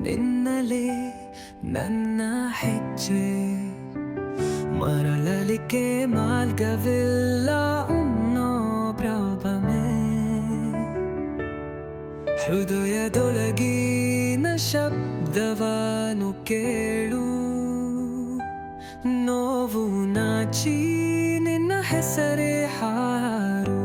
ನಿನ್ನಲೇ ನನ್ನ ಹೆಜ್ಜೆ ಮರಳಲಿಕ್ಕೆ ಮಾರ್ಗವಿಲ್ಲ ಅನ್ನೋ ಭ್ರಮೆ ಹೃದಯದೊಳಗಿನ ಶಬ್ದವನ್ನು ಕೇಳು ನೋವು ನಾಚಿ ನಿನ್ನ ಹೆಸರೇ ಹಾರು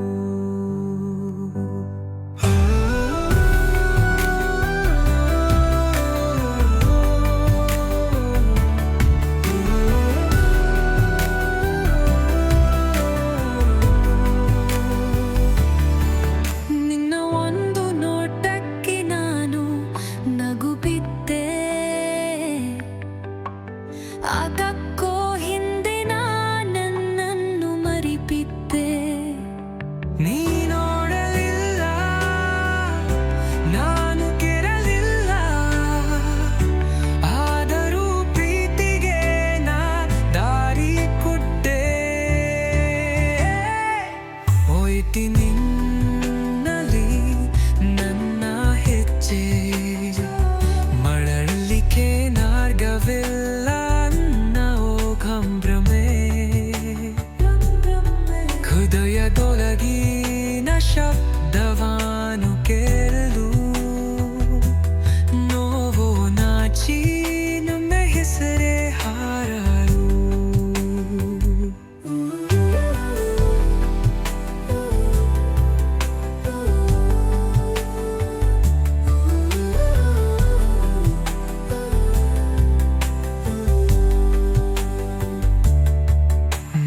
ಅದಕ್ಕೋ ಹಿಂದೆ ನನ್ನನ್ನು ಮರಿಬಿದ್ದೆ. ನೀ ನೋಡಲಿಲ್ಲ, ನಾನು ಕೆರಲಿಲ್ಲ, ಆದರೂ ಪ್ರೀತಿಗೆ ನಾ ದಾರಿ ಕೊಟ್ಟೆ. ಹೋಯ್ತಿ ನಿನ್ನಲಿ ನನ್ನ ಹೆಜ್ಜೆ ಮರಳಲಿಕ್ಕೆ ಮಾರ್ಗವಿಲ್ಲ ಹೃದಯದೊಳಗಿನ ಶಬ್ದವನ್ನು ಕೇಳು ನೋವು ನಾಚಿ ನಮ್ಮ ಹೆಸರೇ ಹಾರಲು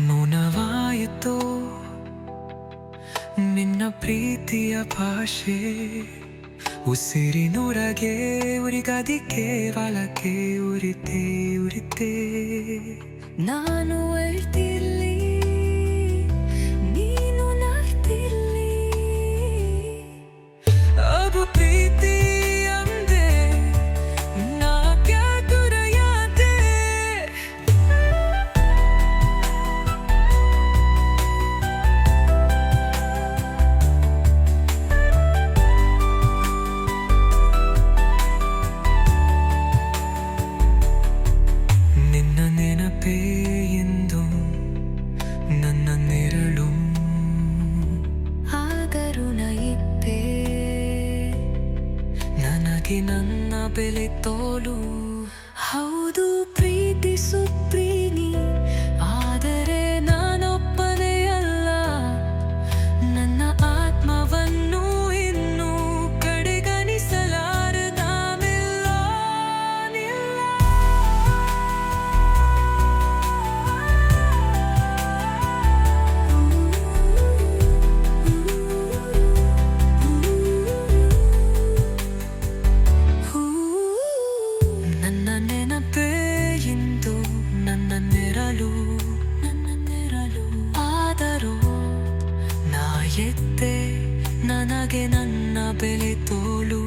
ಮೌನವಾಯಿತೋ ನಿನ್ನ ಪ್ರೀತಿಯ ಭಾಷೆ ಉಸಿರಿನೊರಗೆ ಉರಿಗದಿ ಕೇವಲಕ್ಕೆ ಉರಿತೆ ನಾನು ಅಳ್ತಿರ್ಲಿ, ನೀನು ನಗ್ತಿರ್ಲಿ, ಅದು ಪ್ರೀತಿ ಅಂದೆ ನಾ ಕ್ಯಾಕುರಯಾದೆ. ನಿನ್ನ ನೆನಪೇ ಎಂದು ನನ್ನ ನೆರಳು, ಆದರೂ ನ ಇದ್ದೆ ನನಗೆ ನನ್ನ ಬೆಲೆ ತೋಲು. ಹೌದು ಪ್ರೀತಿಸುತ್ತೀನಿ, ಆದರೆ ನಾನೊಬ್ಬನೇ ಅಲ್ಲ. ನನ್ನ ಆತ್ಮವನ್ನು ಇನ್ನೂ ಕಡೆಗಣಿಸಲಾರದಾಮಿಲ್ಲ. ನನ್ನ ನೆನಪೇ ಇಂದು ನನ್ನ ನೆರಳು, ಆದರೂ ನಾ ಎದ್ದೆ ನನಗೆ ನನ್ನ ಬೆಲೆ ತೋಲು.